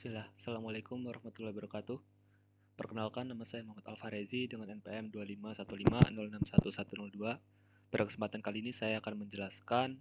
Bismillah. Assalamualaikum warahmatullahi wabarakatuh. Perkenalkan, nama saya Muhammad Alfarezi dengan NPM 2515061102. Pada kesempatan kali ini saya akan menjelaskan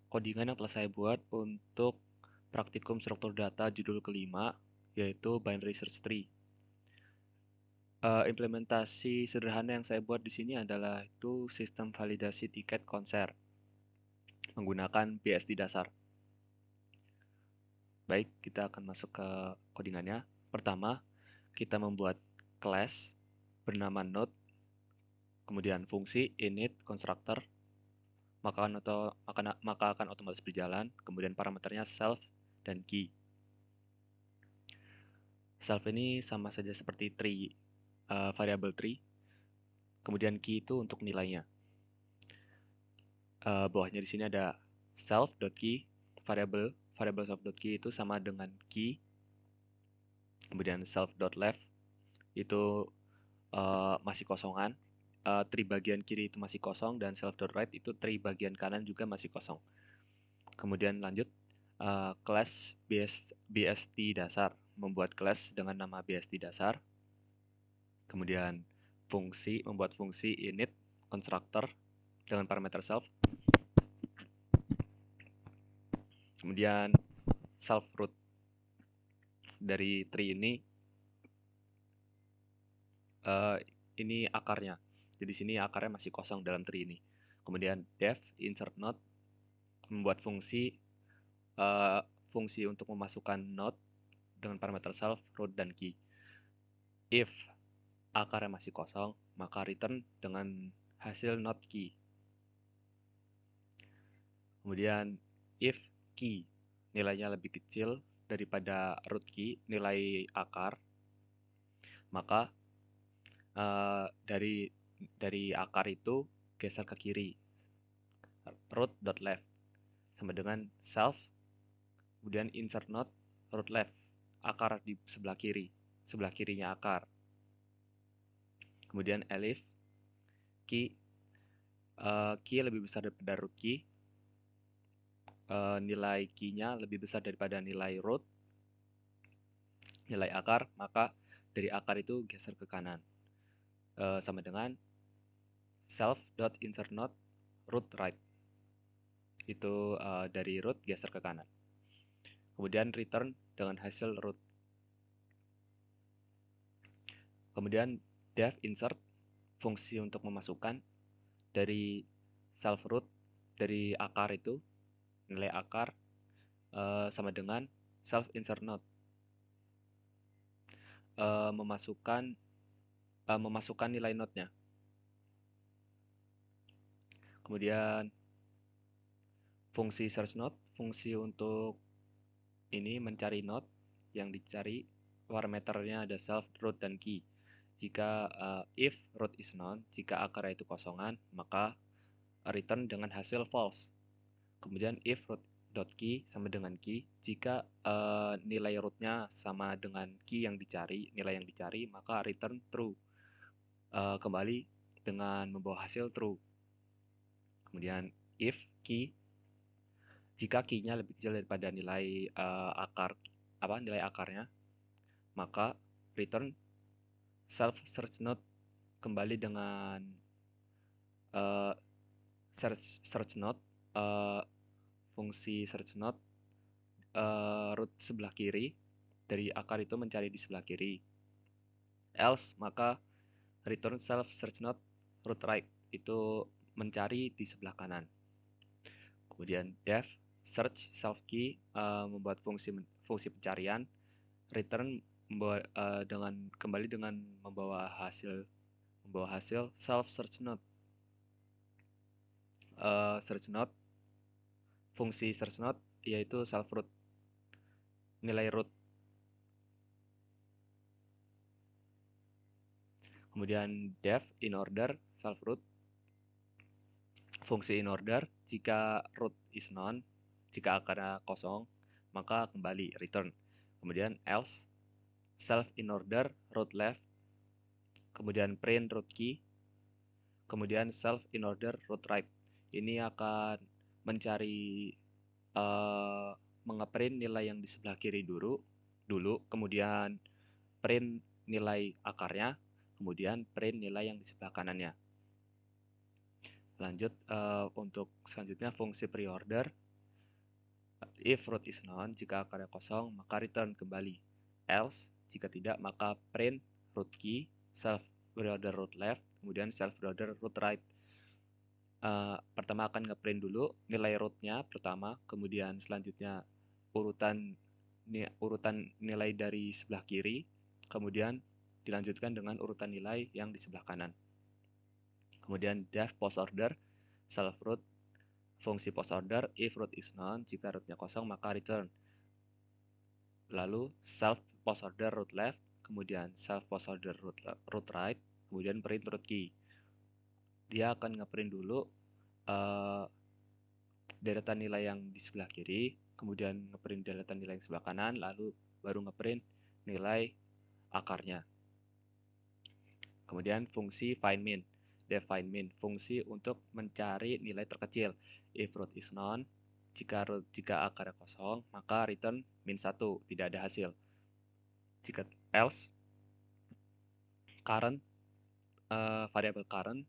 codingan yang telah saya buat untuk praktikum struktur data judul kelima, yaitu binary search tree. Implementasi sederhana yang saya buat di sini adalah itu sistem validasi tiket konser menggunakan BSD dasar. Baik, kita akan masuk ke codingannya. Pertama, kita membuat class bernama node, kemudian fungsi init constructor, maka akan otomatis berjalan, kemudian parameternya self dan key. Self ini sama saja seperti tree, variable tree, kemudian key itu untuk nilainya. Bawahnya di sini ada self.key, variable self.key itu sama dengan key, kemudian self.left itu masih kosongan, tree bagian kiri itu masih kosong, dan self.right itu tree bagian kanan juga masih kosong. Kemudian lanjut, class BSD dasar, membuat class dengan nama BSD dasar. Kemudian membuat fungsi init constructor dengan parameter self. Kemudian self root dari tree ini akarnya. Jadi sini akarnya masih kosong dalam tree ini. Kemudian def insert node, membuat fungsi untuk memasukkan node dengan parameter self, root, dan key. If akarnya masih kosong, maka return dengan hasil node key. Kemudian if key nilainya lebih kecil daripada root key, nilai akar, maka dari akar itu geser ke kiri, root.left, sama dengan self, kemudian insert node, root left, akar di sebelah kirinya akar. Kemudian elif key lebih besar daripada root key, nilai key-nya lebih besar daripada nilai root, nilai akar, maka dari akar itu geser ke kanan, sama dengan self.insert node root right, itu dari root geser ke kanan. Kemudian return dengan hasil root. Kemudian def insert, fungsi untuk memasukkan dari self root, dari akar itu, nilai akar sama dengan self insert node, memasukkan nilai node-nya. Kemudian fungsi search node, fungsi untuk ini mencari node yang dicari, parameternya ada self, root, dan key. Jika if root is none, jika akarnya itu kosongan, maka return dengan hasil false. Kemudian if root.key sama dengan key, jika nilai rootnya sama dengan key yang dicari, nilai yang dicari, maka return true, kembali dengan membawa hasil true. Kemudian if key, jika key-nya lebih kecil daripada nilai nilai akarnya, maka return self search node, kembali dengan search node, fungsi search node root sebelah kiri, dari akar itu mencari di sebelah kiri. Else, maka return self search node root right, itu mencari di sebelah kanan. Kemudian def search self key, membuat fungsi pencarian, return kembali dengan membawa hasil self search node. Search node, fungsi search node yaitu self root, nilai root. Kemudian def in order self root, fungsi in order, jika root is none, jika akarnya kosong, maka kembali return. Kemudian else self in order root left, kemudian print root key, kemudian self in order root right. Ini akan mencari mengeprint nilai yang di sebelah kiri dulu, kemudian print nilai akarnya, kemudian print nilai yang di sebelah kanannya. Lanjut untuk selanjutnya fungsi preorder. If root is known, jika akarnya kosong, maka return kembali. Else, jika tidak, maka print root key, self preorder root left, kemudian self preorder root right. Pertama akan ngeprint dulu nilai rootnya pertama, kemudian selanjutnya urutan nilai dari sebelah kiri, kemudian dilanjutkan dengan urutan nilai yang di sebelah kanan. Kemudian def post order, self root, fungsi post order, if root is known, jika rootnya kosong maka return. Lalu self post order root left, kemudian self post order root right, kemudian print root key. Dia akan ngeprint dulu deretan nilai yang di sebelah kiri, kemudian ngeprint deretan nilai yang sebelah kanan, lalu baru ngeprint nilai akarnya. Kemudian fungsi find min, define min, fungsi untuk mencari nilai terkecil. If root is known, jika akarnya kosong, maka return min 1, tidak ada hasil. Jika else, current variable current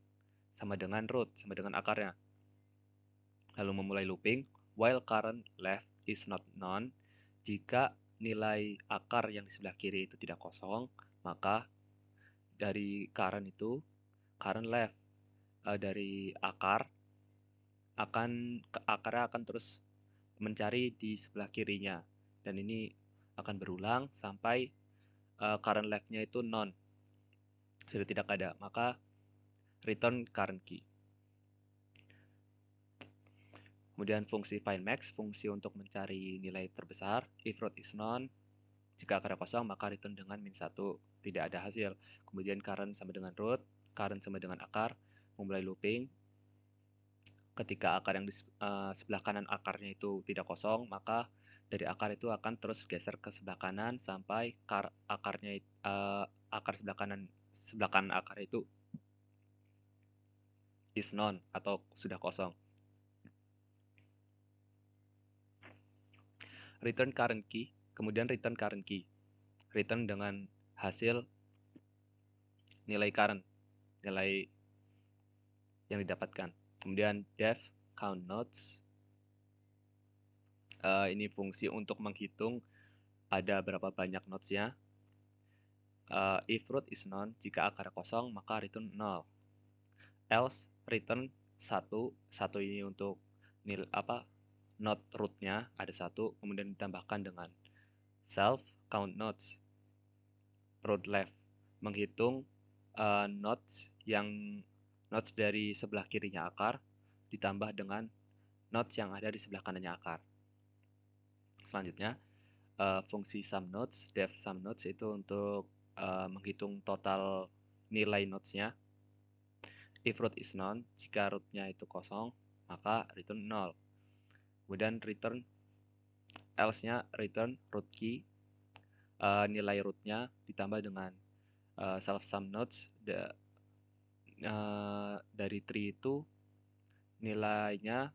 sama dengan root, sama dengan akarnya. Lalu memulai looping, while current left is not known, jika nilai akar yang di sebelah kiri itu tidak kosong, maka dari current left dari akarnya akan terus mencari di sebelah kirinya, dan ini akan berulang sampai current left-nya itu none, sudah tidak ada, maka return current key. Kemudian fungsi find max, fungsi untuk mencari nilai terbesar. If root is known, jika akarnya kosong maka return dengan min 1, tidak ada hasil. Kemudian current sama dengan root, current sama dengan akar, memulai looping. Ketika akar yang di sebelah kanan akarnya itu tidak kosong, maka dari akar itu akan terus geser ke sebelah kanan sampai akar sebelah kanan akar itu is known atau sudah kosong. Return current key, kemudian return current key, return dengan hasil nilai current, nilai yang didapatkan. Kemudian def count nodes, ini fungsi untuk menghitung ada berapa banyak nodesnya. If root is known, jika akar kosong maka return 0. Else return 1, ini untuk nilai node rootnya ada 1, kemudian ditambahkan dengan self count nodes root left, menghitung nodes dari sebelah kirinya akar ditambah dengan nodes yang ada di sebelah kanannya akar. Selanjutnya fungsi sum nodes, def sum nodes itu untuk menghitung total nilai nodesnya. If root is known, jika rootnya itu kosong maka return 0. Kemudian return else-nya return root key, nilai rootnya ditambah dengan self sum nodes dari tree itu nilainya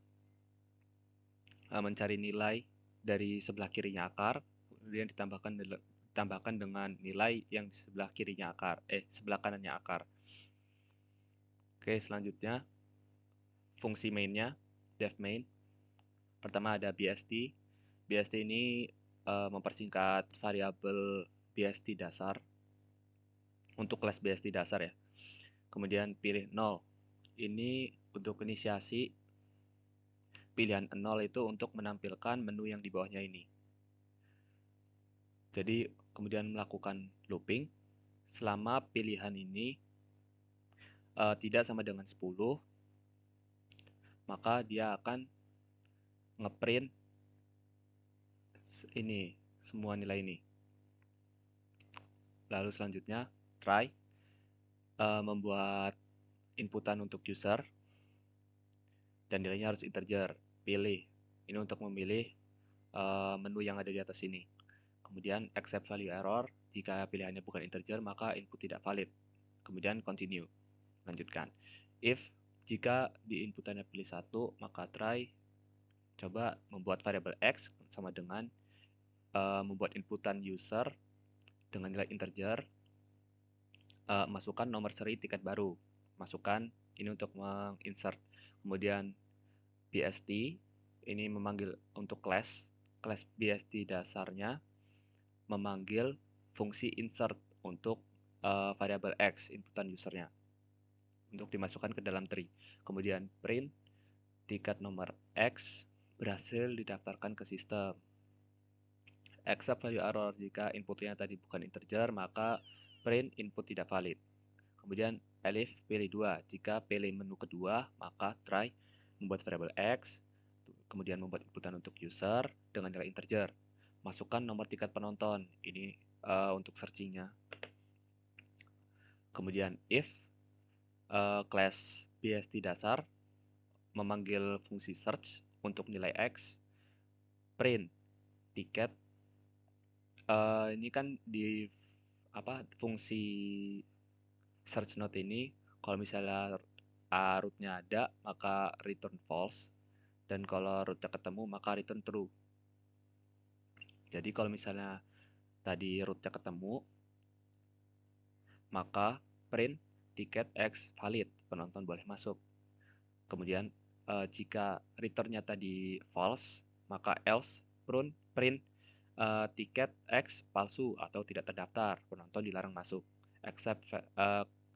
mencari nilai dari sebelah kirinya akar, kemudian ditambahkan dengan nilai yang di sebelah kirinya akar, sebelah kanannya akar. Oke, selanjutnya fungsi mainnya, def main. Pertama ada BST. BST ini mempersingkat variabel BST dasar untuk kelas BST dasar ya. Kemudian pilih 0. Ini untuk inisiasi. Pilihan 0 itu untuk menampilkan menu yang di bawahnya ini. Jadi kemudian melakukan looping selama pilihan ini tidak sama dengan 10, maka dia akan ngeprint ini semua nilai ini. Lalu selanjutnya try membuat inputan untuk user dan nilainya harus integer. Pilih ini untuk memilih menu yang ada di atas ini. Kemudian accept value error, jika pilihannya bukan integer maka input tidak valid. Kemudian continue, lanjutkan. If jika di inputannya pilih 1, maka try coba membuat variabel x sama dengan membuat inputan user dengan nilai integer, masukkan nomor seri tiket baru, masukkan ini untuk menginsert. Kemudian BST ini memanggil untuk kelas BST dasarnya memanggil fungsi insert untuk variabel X inputan usernya untuk dimasukkan ke dalam tree. Kemudian print tiket nomor X berhasil didaftarkan ke sistem. Except value error, jika inputnya tadi bukan integer, maka print input tidak valid. Kemudian elif pilih 2, jika pilih menu kedua, maka try membuat variabel X, kemudian membuat inputan untuk user dengan nilai integer. Masukkan nomor tiket penonton, ini untuk searchingnya. Kemudian if class BST dasar memanggil fungsi search untuk nilai X, print tiket. Ini kan di fungsi search node ini, kalau misalnya rootnya ada maka return false, dan kalau rootnya ketemu maka return true. Jadi kalau misalnya tadi rootnya ketemu, maka print tiket X valid, penonton boleh masuk. Kemudian jika returnnya tadi false, maka else print tiket X palsu atau tidak terdaftar, penonton dilarang masuk.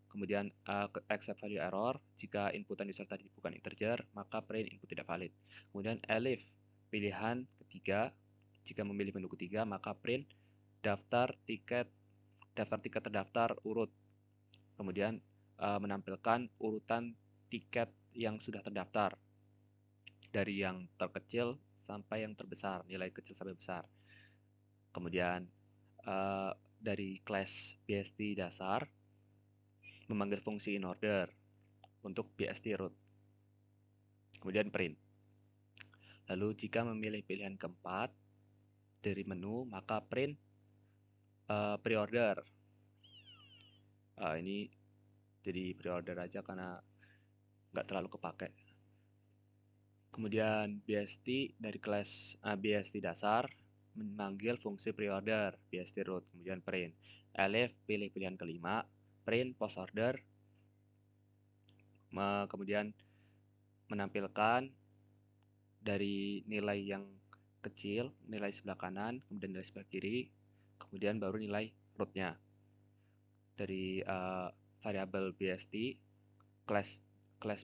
Kemudian except value error, jika inputan user tadi bukan integer, maka print input tidak valid. Kemudian elif pilihan ketiga, jika memilih menu ketiga, maka print daftar tiket terdaftar urut. Kemudian menampilkan urutan tiket yang sudah terdaftar dari yang terkecil sampai yang terbesar, nilai kecil sampai besar. Kemudian dari class BST dasar memanggil fungsi inorder untuk BST root. Kemudian print. Lalu jika memilih pilihan keempat dari menu, maka print preorder. Ini jadi preorder aja karena nggak terlalu kepake. Kemudian BST dari kelas BST dasar memanggil fungsi preorder BST root, kemudian print. Elif pilih pilihan kelima, print post order, kemudian menampilkan dari nilai yang kecil, nilai sebelah kanan, kemudian nilai sebelah kiri, kemudian baru nilai rootnya. Dari variabel BST, class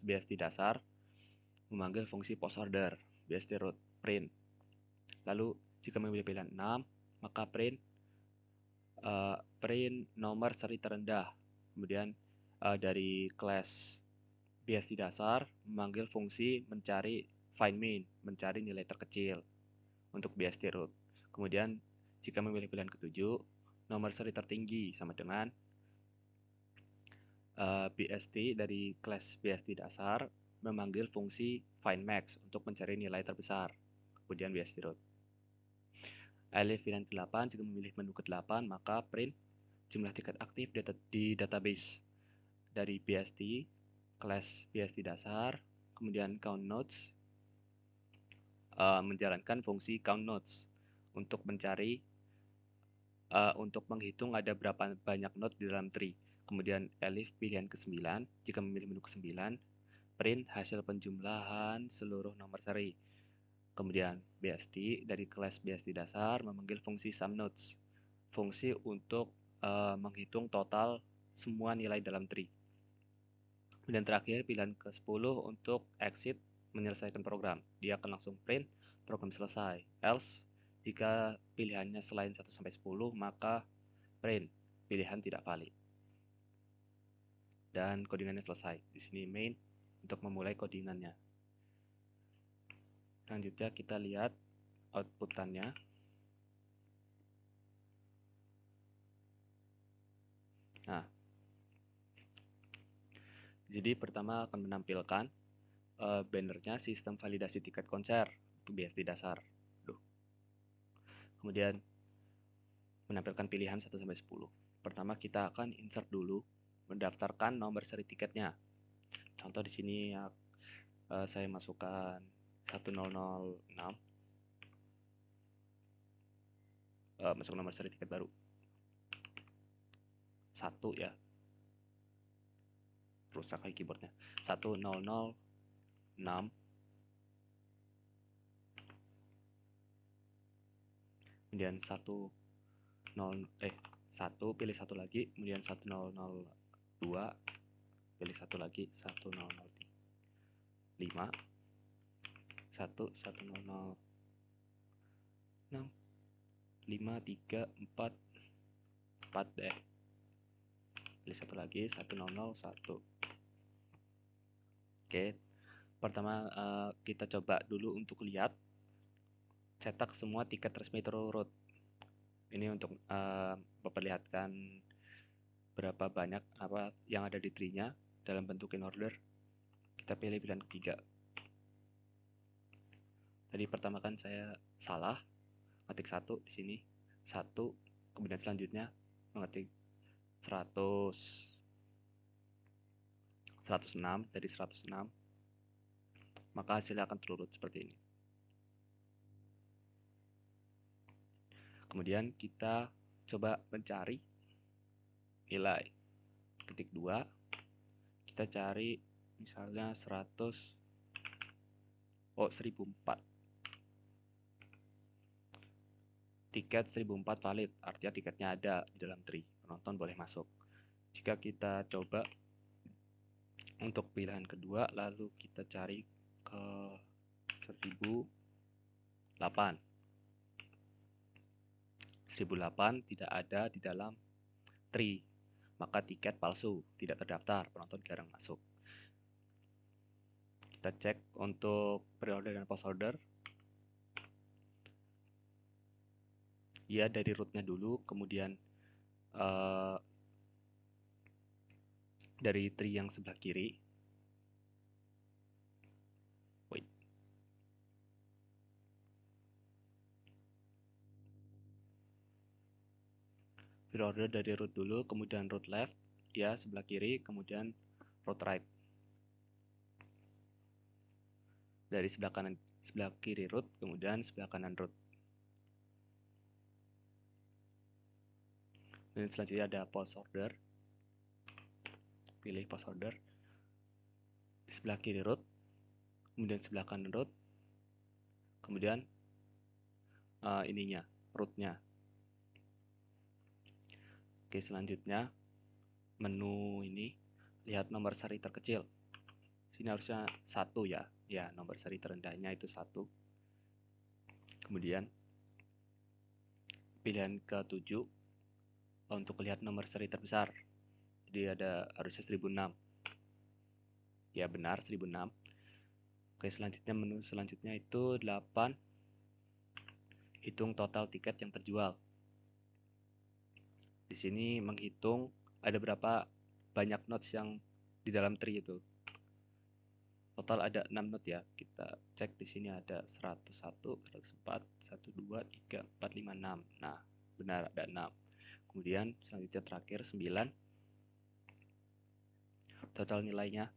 BST dasar memanggil fungsi post order BST root print. Lalu jika memilih pilihan 6, maka print nomor seri terendah. Kemudian dari kelas BST dasar memanggil fungsi mencari find min, mencari nilai terkecil untuk BST root. Kemudian jika memilih pilihan ketujuh, nomor seri tertinggi sama dengan BST dari kelas BST dasar memanggil fungsi find max untuk mencari nilai terbesar, kemudian BST root. Elif pilihan ke-8, jika memilih menu ke-8, maka print jumlah tiket aktif di database dari BST, kelas BST dasar, kemudian count nodes, menjalankan fungsi count nodes untuk mencari, untuk menghitung ada berapa banyak node di dalam tree. Kemudian elif pilihan ke-9, jika memilih menu ke-9, print hasil penjumlahan seluruh nomor seri. Kemudian BST dari kelas BST dasar memanggil fungsi sum nodes, fungsi untuk menghitung total semua nilai dalam tree. Kemudian terakhir pilihan ke-10 untuk exit, menyelesaikan program. Dia akan langsung print program selesai. Else jika pilihannya selain 1-10, maka print pilihan tidak valid. Dan codingannya selesai. Di sini main untuk memulai codingannya. Selanjutnya kita lihat outputannya. Nah, jadi pertama akan menampilkan bannernya sistem validasi tiket konser untuk BST dasar. Kemudian menampilkan pilihan 1-10. Pertama kita akan insert dulu, mendaftarkan nomor seri tiketnya. Contoh di sini saya masukkan 1006. masuk nomor seri tiket baru 1 ya, rusak lagi keyboardnya. 1006, kemudian 1 pilih 1 lagi, kemudian 1002, pilih 1 lagi, 1005, 1006, 5, 3, 4 deh, pilih 1 lagi, 1001. Oke, pertama kita coba dulu untuk lihat cetak semua tiket resmi True. Ini untuk memperlihatkan berapa banyak apa yang ada di tree-nya dalam bentuk in order. Kita pilih pilihan ketiga. Tadi pertama kan saya salah, ngetik 1 di sini, 1, kemudian selanjutnya mengetik 106 dari 106, maka hasilnya akan terurut seperti ini. Kemudian kita coba mencari nilai, ketik 2, kita cari misalnya 1004, tiket 1004 valid, artinya tiketnya ada di dalam tree, penonton boleh masuk. Jika kita coba untuk pilihan kedua, lalu kita cari ke 1008, 1008 tidak ada di dalam tree, maka tiket palsu, tidak terdaftar, penonton jarang masuk. Kita cek untuk pre-order dan post-order. Ya, dari rootnya dulu, kemudian dari tree yang sebelah kiri. Wait. Pre-order dari root dulu, kemudian root left, ya sebelah kiri, kemudian root right. Dari sebelah kanan, sebelah kiri root, kemudian sebelah kanan root. Dan selanjutnya ada post order. Pilih post order. Di sebelah kiri root, kemudian sebelah kanan root, kemudian ininya, rootnya. Oke, selanjutnya menu ini, lihat nomor seri terkecil. Sini harusnya 1 ya. Ya, nomor seri terendahnya itu 1. Kemudian pilihan ke-7 untuk lihat nomor seri terbesar. Jadi ada harusnya 1006. Ya benar, 1006. Oke, selanjutnya menu selanjutnya itu 8. Hitung total tiket yang terjual. Di sini menghitung ada berapa banyak notes yang di dalam tree itu. Total ada 6 note ya. Kita cek di sini ada 101, 104, 1, 2, 3, 4, 5, 6. Nah, benar ada 6. Kemudian selanjutnya terakhir 9. Total nilainya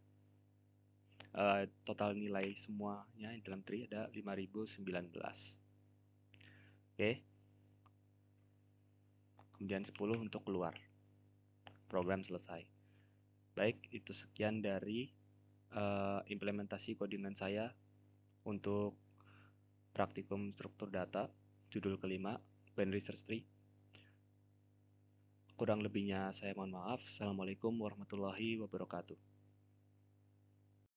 total nilai semuanya dalam tree ada 5019. Oke. Kemudian 10 untuk keluar. Program selesai. Baik, itu sekian dari implementasi codingan saya untuk praktikum struktur data judul kelima, binary search tree. Kurang lebihnya saya mohon maaf. Assalamualaikum warahmatullahi wabarakatuh.